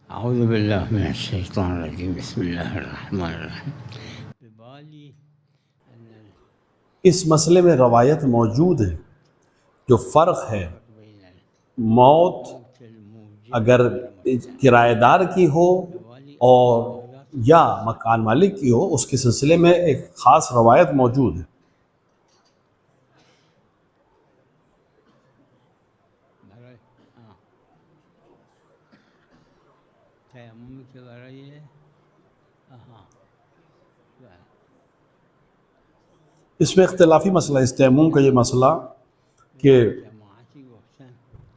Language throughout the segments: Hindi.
अऊज़ु बिल्लाहि मिनश शैतानिर रजीम बिस्मिल्लाहिर रहमानिर रहीम। इस मसले में रवायत मौजूद है। जो फ़र्क है, मौत अगर किराएदार की हो और या मकान मालिक की हो, उसके सिलसिले में एक ख़ास रवायत मौजूद है। इसमें इख्तिलाफ़ी मसला, इस तयम्मुम का ये मसला कि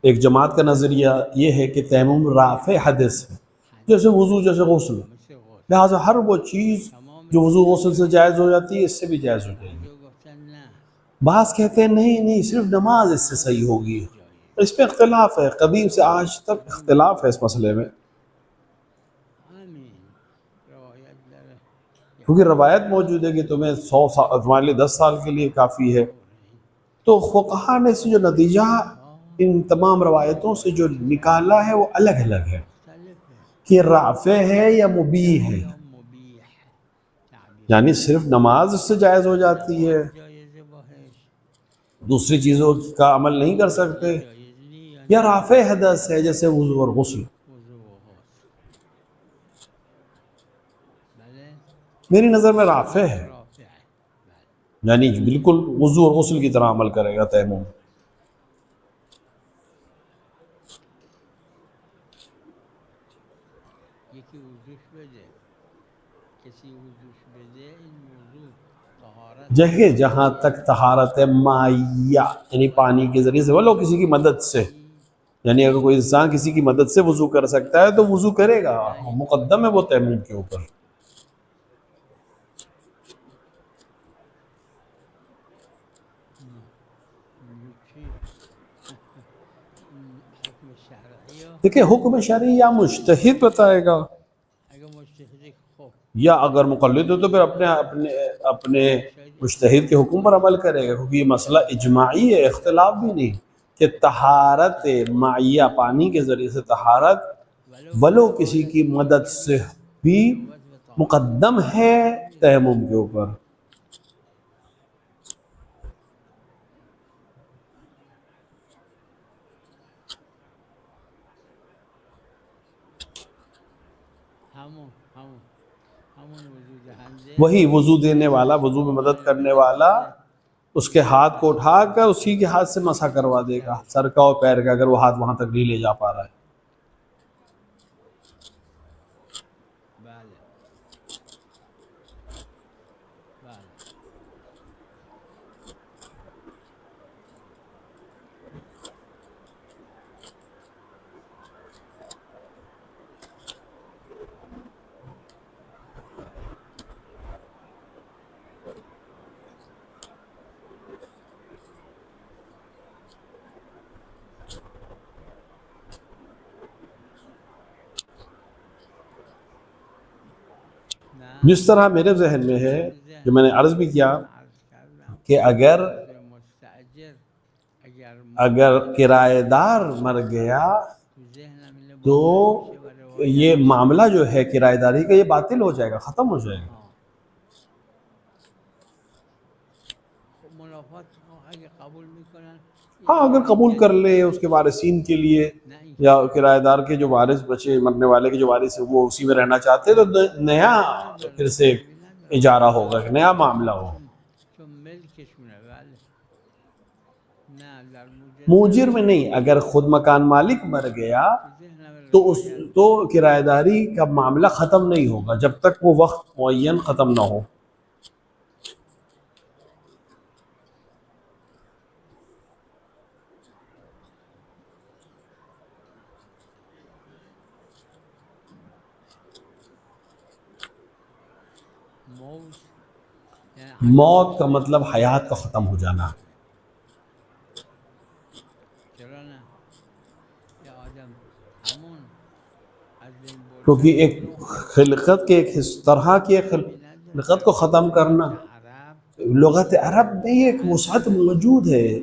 एक जमात का नज़रिया ये है कि तयम्मुम राफ़े हदस है, जैसे वज़ू, जैसे गुस्ल। लिहाजा हर वो चीज़ जो वज़ू गुस्ल से जायज़ हो जाती है, इससे भी जायज़ हो जाएगी। बाज़ कहते हैं नहीं नहीं, सिर्फ नमाज इससे सही होगी। इस पर इख्तिलाफ़ है, कदीम से आज तक इख्तिलाफ़ है इस मसले में, क्योंकि रवायत मौजूद है कि तुम्हें 100 साल, तुम्हारे लिए 10 साल के लिए काफ़ी है। तो फ़ुक़हा ने से जो नतीजा इन तमाम रवायतों से जो निकाला है वो अलग अलग है कि राफ़े है या मुबीह है, यानी सिर्फ नमाज उससे जायज़ हो जाती है, दूसरी चीज़ों का अमल नहीं कर सकते, या राफ़े हदस है जैसे वज़ू और गुस्ल। मेरी नज़र में राफ़े है, यानी बिल्कुल वज़ू और गुस्ल की तरह अमल करेगा तयम्मुम। जगह जहाँ तक तहारत माया यानी पानी के ज़रिए से, वलो किसी की मदद से, यानी अगर कोई इंसान किसी की मदद से वज़ू कर सकता है तो वज़ू करेगा, मुक़द्दम है वो तयम्मुम के ऊपर। देखिए, हुक्म शरई या मुज्तहिद बताएगा, या अगर मुक़ल्लिद हो तो फिर अपने अपने अपने मुज्तहिद के हुक्म पर अमल करेगा, क्योंकि ये मसला इजमाई है, इख्तिलाफ भी नहीं कि तहारत माइया पानी के ज़रिए से तहारत वलो किसी की मदद से भी मुक़द्दम है तयम्मुम के ऊपर। वही वज़ू देने वाला, वज़ू में मदद करने वाला, उसके हाथ को उठाकर उसी के हाथ से मसा करवा देगा, सर का और पैर का, अगर वो हाथ वहाँ तक नहीं ले जा पा रहा है। जिस तरह मेरे जहन में है, जो मैंने अर्ज़ भी किया कि अगर किराएदार मर गया तो ये मामला जो है किराएदारी का, ये बातिल हो जाएगा, ख़त्म हो जाएगा। हाँ, अगर कबूल कर ले उसके वारिसीन के लिए, या किराएदार के जो वारिस बचे, मरने वाले के जो वारिस है वो उसी में रहना चाहते हैं, तो नया फिर से इजारा होगा, एक नया मामला हो। मुजिर में नहीं, अगर खुद मकान मालिक मर गया तो किराएदारी का मामला ख़त्म नहीं होगा जब तक वो वक्त मुअय्यन ख़त्म ना हो। मौत का मतलब हयात का ख़त्म हो जाना, क्योंकि एक खिलकत के एक तरह की खिलकत को ख़त्म करना लुगत अरब में एक वसात मौजूद है,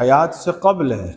हयात से कबल है,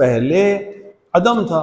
पहले अदम था,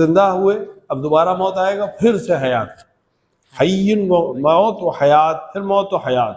जिंदा हुए, अब दोबारा मौत आएगा, फिर से हयात, हय्यन व मौत व हयात, फिर मौत व हयात,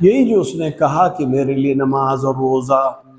यही जो उसने कहा कि मेरे लिए नमाज और रोज़ा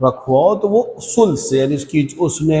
रखवाओ, तो वो सुल से, यानी उसकी उसने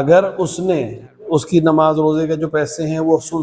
अगर उसने उसकी नमाज रोज़े के जो पैसे हैं वो सुल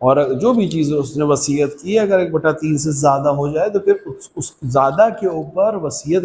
और जो भी चीज़ उसने वसीयत की अगर 1/3 से ज़्यादा हो जाए तो फिर उस ज़्यादा के ऊपर वसीयत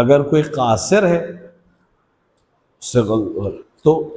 अगर कोई कासिर है उससे तो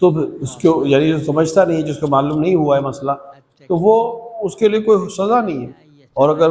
तो उसको, यानी जो समझता नहीं है, जिसको मालूम नहीं हुआ है मसला, तो वो उसके लिए कोई सज़ा नहीं है। और अगर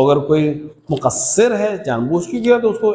अगर कोई मुकस्सिर है, जानबूझ के किया, तो उसको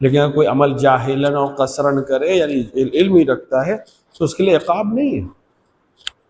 लेकिन अगर कोई अमल जाहिलन और कसरन करे, यानी इल्म ही रखता है, तो उसके लिए इक़ाब नहीं है।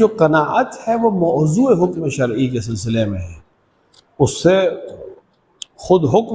जो कनाअत है वो मौजू हुक्म शरई के सिलसिले में है, उससे खुद हुक्म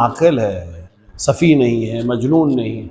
आकिल है, सफ़ी नहीं है, मजनून नहीं है,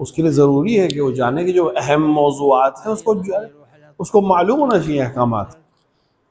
उसके लिए ज़रूरी है कि वो जाने कि जो अहम मौज़ूआत हैं उसको मालूम होना चाहिए अहकामात।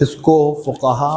इसको फ़ुक़हा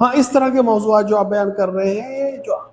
हाँ, इस तरह के मौज़ूआत जो आप बयान कर रहे हैं, जो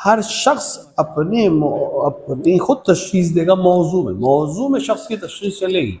हर शख्स अपनी खुद तशख़ीस देगा मौजू में शख्स की तशख़ीस चलेगी।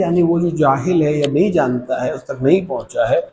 यानी वो जो जाहिल है या नहीं जानता है, उस तक नहीं पहुंचा है,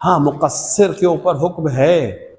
हाँ, मुकस्सिर के ऊपर हुक्म है,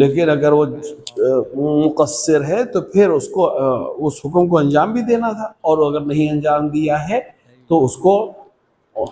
लेकिन अगर वो मुकस्सिर है तो फिर उसको उस हुक्म को अंजाम भी देना था, और अगर नहीं अंजाम दिया है तो उसको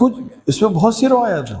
कुछ इसमें बहुत सी रवायत है।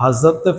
हजरत ने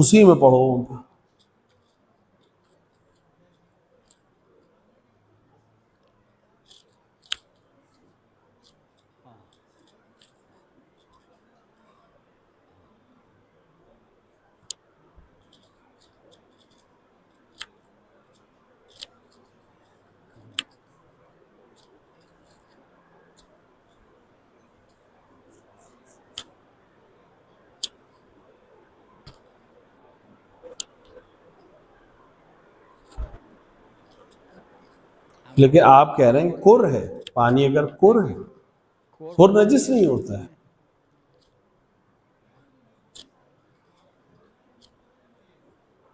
उसी में पढ़ो। लेकिन आप कह रहे हैं कुर है, पानी अगर कुर है, कुर नजिस नहीं होता है।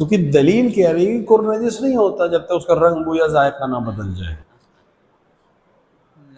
क्योंकि दलील कह रही है कि कुर नजिस नहीं होता जब तक उसका रंग बू या जायका ना बदल जाए।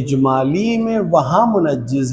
इजमाली में वहां मुनज्जिज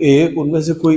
एक, उनमें से कोई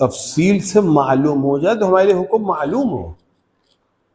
तफसील से मालूम हो जाए तो हमारे लिए हुक्म मालूम हो।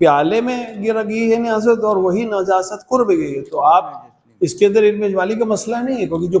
प्याले में गिरी है नजासत और वही नजासत कुर में गई है, तो आप इसके अंदर इल्म इजमाली का मसला नहीं है, क्योंकि जो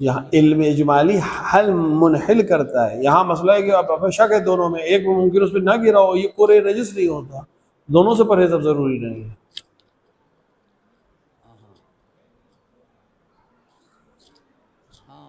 यहाँ इल्म इजमाली हल मुनहिल करता है। यहाँ मसला है कि आप शक है दोनों में, एक में मुमकिन उस पर ना गिरा हो, ये कुर नजिस नहीं होता, दोनों से परहेज अब जरूरी नहीं है। हाँ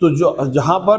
तो जो जहाँ पर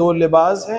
दो लिबास है,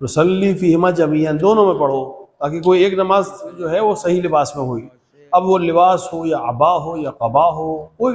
रसल्ली फीहिमा जमीअन, दोनों में पढ़ो, ताकि कोई एक नमाज जो है वो सही लिबास में हुई। अब वो लिबास हो या अबा हो या कबा हो, कोई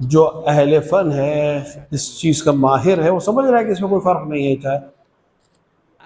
जो अहले फन है, इस चीज़ का माहिर है, वो समझ रहा है कि इसमें कोई फ़र्क नहीं है। चाहे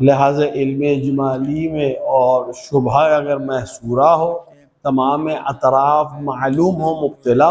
लिहाजा इल्म इजमाली में और शुबह अगर महसूरा हो, तमाम अतराफ मालूम हो, मुब्तला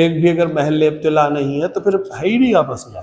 एक भी अगर महल इब्तला नहीं है तो फिर है ही नहीं का मसला।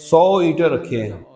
100 ईंटें रखे हैं,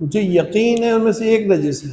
मुझे यकीन है उनमें से एक नजिस है,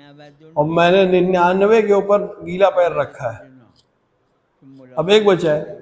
99 और मैंने 99 के ऊपर गीला पैर रखा है, अब एक बचा है,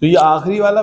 तो ये आखिरी वाला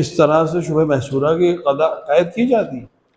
इस तरह से शुबह महसूरा की कैद की जाती है।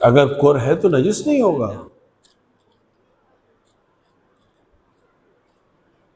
अगर कुर है तो नजिस नहीं होगा।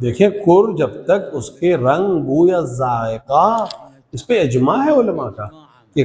देखिए कुर जब तक उसके रंग बू या जायका, इस पे इजमा है उलमा का कि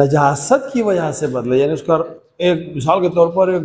नजासत की वजह से बदले, यानी उसका एक मिसाल के तौर पर एक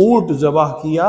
ऊंट जबाह किया,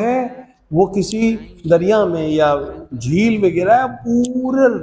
है वो किसी दरिया में या झील में गिरा, पूरे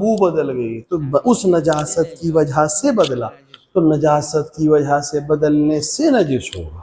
मुंह बदल गई, तो उस नजासत की वजह से बदला, तो नजासत की वजह से बदलने से नजिस होगा।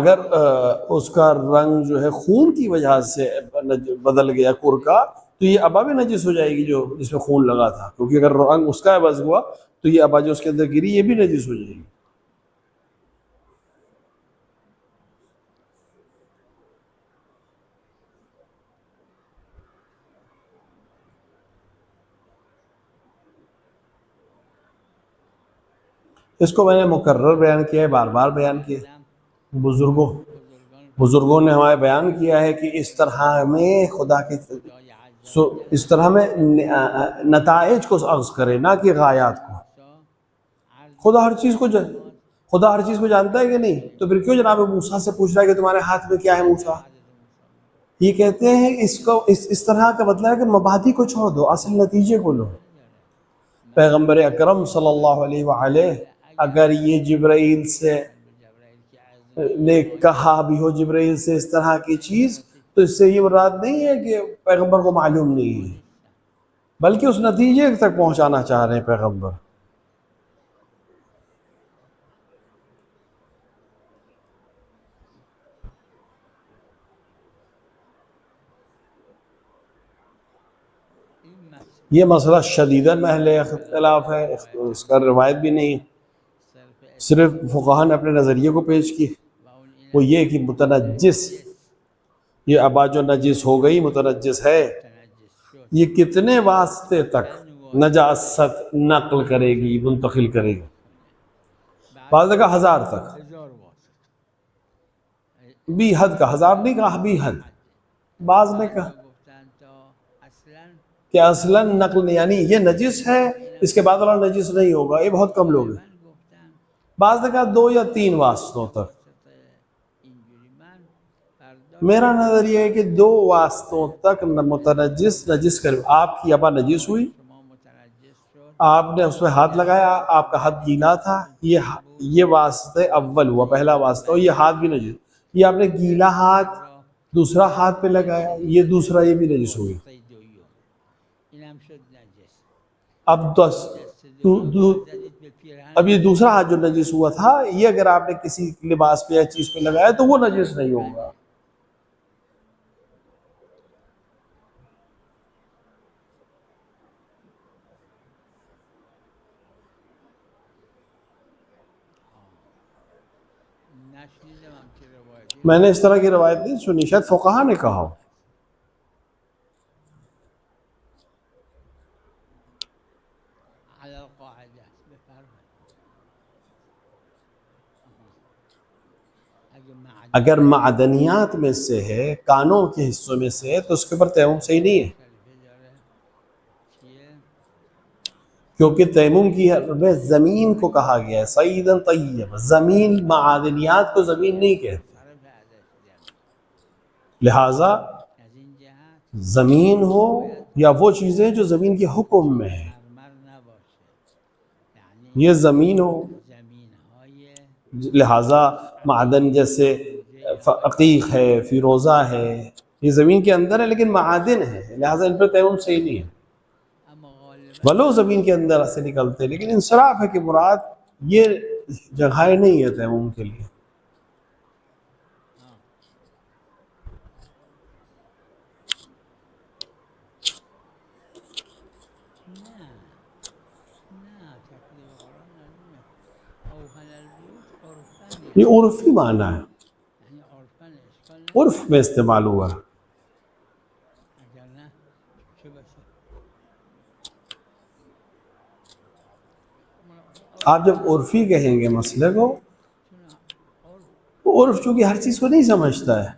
अगर उसका रंग जो है खून की वजह से बदल गया कुर का, तो ये अबा भी नजिस हो जाएगी जो जिसमें खून लगा था, क्योंकि अगर रंग उसका बस हुआ तो ये अबा जो उसके अंदर गिरी ये भी नजिस हो जाएगी। इसको मैंने मुकर्रर बयान किया है, बार बार बयान किया है। इस्लाम बुजुर्गों बुजुर्गों बुजुर्गों ने हमारे बयान किया है कि इस तरह में खुदा की खुदाई अज़्ज़ व जल इस तरह में नताइज को अर्ज करे, ना कि गायात को। सो अर्ज़ खुदा हर चीज़ को मौत खुदा हर चीज़ को जानता है कि नहीं? तो फिर क्यों जनाब मूसा से पूछ रहा है कि तुम्हारे हाथ में क्या है मूसा? ये कहते हैं इसको इस तरह का मतलब है कि मबादी को छोड़ दो, असल नतीजे को लो। पैगंबर अकरम सल्लल्लाहु अलैहि वसल्लम अगर ये जिब्राइल से ने कहा भी हो, जिब्राइल से इस तरह की चीज़, तो इससे ये मुराद नहीं है कि पैगंबर को मालूम नहीं है, बल्कि उस नतीजे तक पहुंचाना चाह रहे हैं पैगंबर। ये मसला शदीदन महल इख्तिलाफ है, इसका रिवायत भी नहीं है, सिर्फ फुक़हा ने अपने नज़रिए को पेश की। वो ये कि मुतनज्जिस, ये अबा जो नजिस हो गई, मुतनज्जिस है, ये कितने वास्ते तक नजासत नकल करेगी, मुंतकिल करेगी? बाज़ का 1000 तक, भी हद का, 1000 नहीं कहा, भी हद। बाज़ ने कहा कि असलन नकल नहीं, यानी ये नजिस है, इसके बाद वाला नजिस नहीं होगा, ये बहुत कम लोग हैं। बाज़ ने कहा 2 या 3 वास्तों तक। मेरा नजरिया है कि 2 वास्तों तक मुतनज्जिस नजिस कर, आपकी अबा नजिस हुई, आपने उसमें हाथ लगाया, आपका हाथ गीला था, ये वास्ते अव्वल हुआ, पहला वास्ता, और ये हाथ भी नजिस, ये आपने गीला हाथ दूसरा हाथ पे लगाया, ये दूसरा, ये भी नजिस हो गया। अब अब ये दूसरा हाथ जो नजिस हुआ था, ये अगर आपने किसी लिबास पे या चीज पे लगाया तो वो नजिस नहीं होगा। मैंने इस तरह की रवायत नहीं सुनी, शायद फुक़हा ने कहा हो। अगर मादनियात में से है, कानों के हिस्सों में से है, तो उसके ऊपर तयम्मुम सही नहीं है, क्योंकि तयम्मुम की में ज़मीन को कहा गया है सईदन तय्यब, ज़मीन मादनियात को ज़मीन नहीं कहते, लिहाजा ज़मीन हो या वो चीज़ें जो ज़मीन के हुक्म में है, ये ज़मीन हो, लिहाजा मादन जैसे अकीक है, फिरोज़ा है, ये ज़मीन के अंदर है लेकिन मादन है, लिहाजा इन पर तयम्मुम सही नहीं है। वलो ज़मीन के अंदर से निकलते, लेकिन इंसराफ है कि मुराद ये जगह नहीं है तयम्मुम के लिए। ये उर्फी माना है, उर्फ में इस्तेमाल हुआ। आप जब उर्फी कहेंगे मसले को, उर्फ चूँकि हर चीज़ को नहीं समझता है,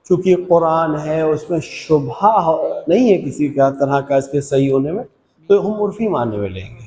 चूँकि कुरान है उसमें शुबहा नहीं है किसी का तरह का इसके सही होने में, तो हम उर्फी मानने में लेंगे।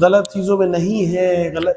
गलत चीज़ों में नहीं है, गलत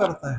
करता है।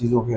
चीज़ों के।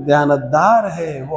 दयानतदार है, वो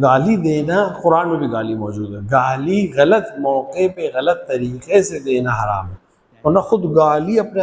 गाली देना कुरान में भी गाली मौजूद है, गाली गलत मौके पे गलत तरीके से देना हराम है, वरना खुद गाली अपने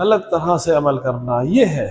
गलत तरह से अमल करना, ये है।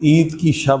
ईद की शब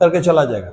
करके चला जाएगा।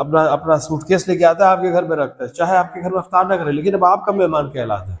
अपना अपना सूटकेस लेके आता है आपके घर में रखता है, चाहे आपके घर में अफ्तार ना करे, लेकिन अब आपका मेहमान कहलाता है,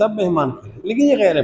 तब मेहमान करें, लेकिन ये गैर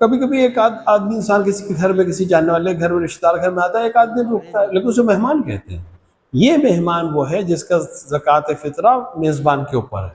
कभी कभी एक आदमी इंसान किसी के घर में, किसी जानने वाले घर में, रिश्तेदार घर में आता है, एक आध दिन रुकता है, लेकिन उसे मेहमान कहते हैं। ये मेहमान वो है जिसका ज़कात फ़ितरा मेज़बान के ऊपर है।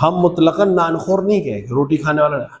हम मुतलकन नानखोर नहीं कहेंगे, रोटी खाने वाला ना।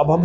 अब हम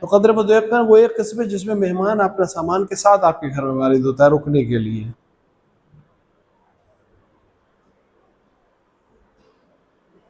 तो कदर मुतयक्किन वो एक किस्म है जिसमें मेहमान अपने सामान के साथ आपके घर में वारिद होता है रुकने के लिए।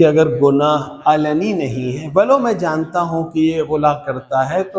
कि अगर गुनाह अलनी नहीं है, वलो मैं जानता हूँ कि ये गुनाह करता है, तो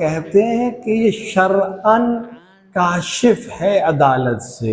कहते हैं कि ये शरअन काशिफ है अदालत से,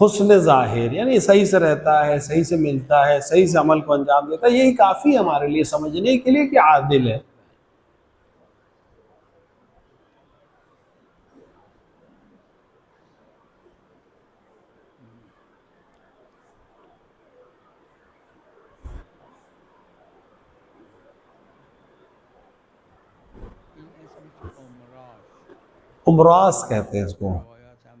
हुस्न ज़ाहिर यानी सही से रहता है, सही से मिलता है, सही से अमल को अंजाम देता है, यही काफ़ी है हमारे लिए समझने के लिए कि आदिल है। उमरास कहते हैं इसको। रवायात हम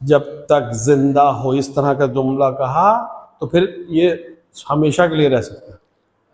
जब तक जिंदा हो, इस तरह का जुमला कहा तो फिर ये हमेशा के लिए रह सकता है।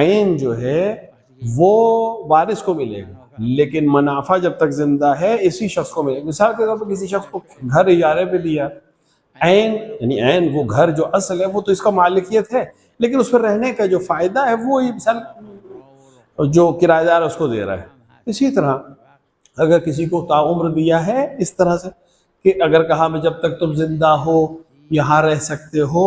ऐन जो है वो वारिस को मिलेगा, लेकिन मुनाफा जब तक जिंदा है इसी शख्स को मिलेगा। मिसाल के तौर पर किसी शख्स को घर इजारे पे दिया, ऐन यानी ऐन वो घर जो असल है वो तो इसका मालिकियत है, लेकिन उस पर रहने का जो फायदा है वो ये मिसाल जो किराएदार है उसको दे रहा है। इसी तरह अगर किसी को ताउम्र दिया है इस तरह से कि अगर कहा मैं जब तक तुम जिंदा हो यहाँ रह सकते हो,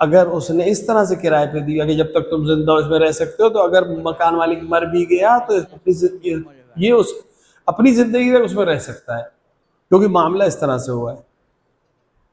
अगर उसने इस तरह से किराए पे दिया कि जब तक तुम जिंदा हो इसमें रह सकते हो, तो अगर मकान मालिक मर भी गया तो ये उस अपनी जिंदगी तक उसमें रह सकता है, क्योंकि मामला इस तरह से हुआ है।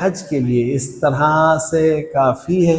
हज के लिए इस तरह से काफ़ी है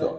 तौर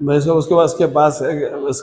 वैसे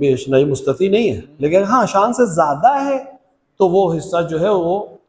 बेचना, ये मुस्तती नहीं है। लेकिन हाँ शान से ज़्यादा है तो वो हिस्सा जो है वो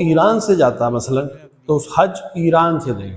ईरान से जाता मसलन, तो उस हज ईरान से देगा,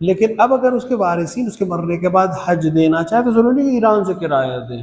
लेकिन अब अगर उसके वारिसीन उसके मरने के बाद हज देना चाहे तो ज़रूरी नहीं ईरान से किराया दें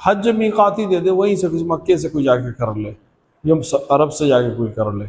हज मीकाती दे दे, वहीं से किसी मक्के से कोई जाके कर ले या अरब से जाके कोई कर ले।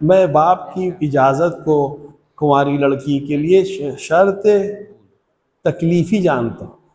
मैं बाप की इजाज़त को कुंवारी लड़की के लिए शर्त तकलीफ़ी जानता हूँ,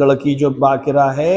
लड़की जो बाकिरा है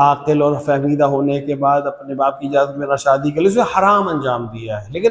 आकिल और फहमीदा होने के बाद अपने बाप की इजाज़त में शादी के लिए उसे हराम अंजाम दिया है, लेकिन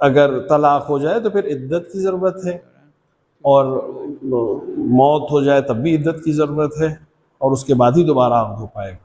अगर तलाक़ हो जाए तो फिर इद्दत की ज़रूरत है, और मौत हो जाए तब भी इद्दत की ज़रूरत है, और उसके बाद ही दोबारा आक़द हो पाएगा।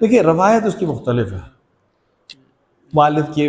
देखिए रवायत उसकी मुख्तलिफ है वालिद की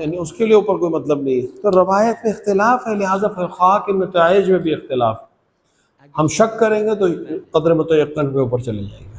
यानी उसके लिए ऊपर कोई मतलब नहीं है। तो रवायत में इख्तिलाफ है, लिहाजा फ़िक़हा के नताइज में भी इख्तिलाफ है। हम शक करेंगे तो क़द्र मुतयक्किन के ऊपर चले जाएंगे।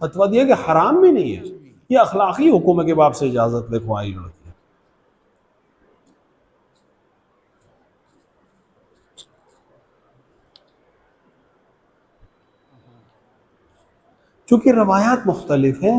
फतवा दिया कि हराम भी नहीं है, ये अखलाक़ी हुक्म है कि बाप से इजाज़त ले कुंवारी लड़की। चूँकि रवायात मुख्तलिफ हैं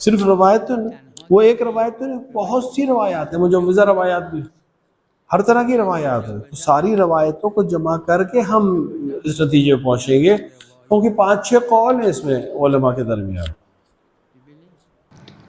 सिर्फ रवायत तो नहीं, वो एक रवायत तो नहीं, बहुत सी रवायात है, मुजव्वज़ा रवायात भी, हर तरह की रवायात है। तो सारी रवायतों को जमा करके हम इस नतीजे पर पहुँचेंगे, क्योंकि 5-6 कौल हैं इसमें उलमा के दरमियान।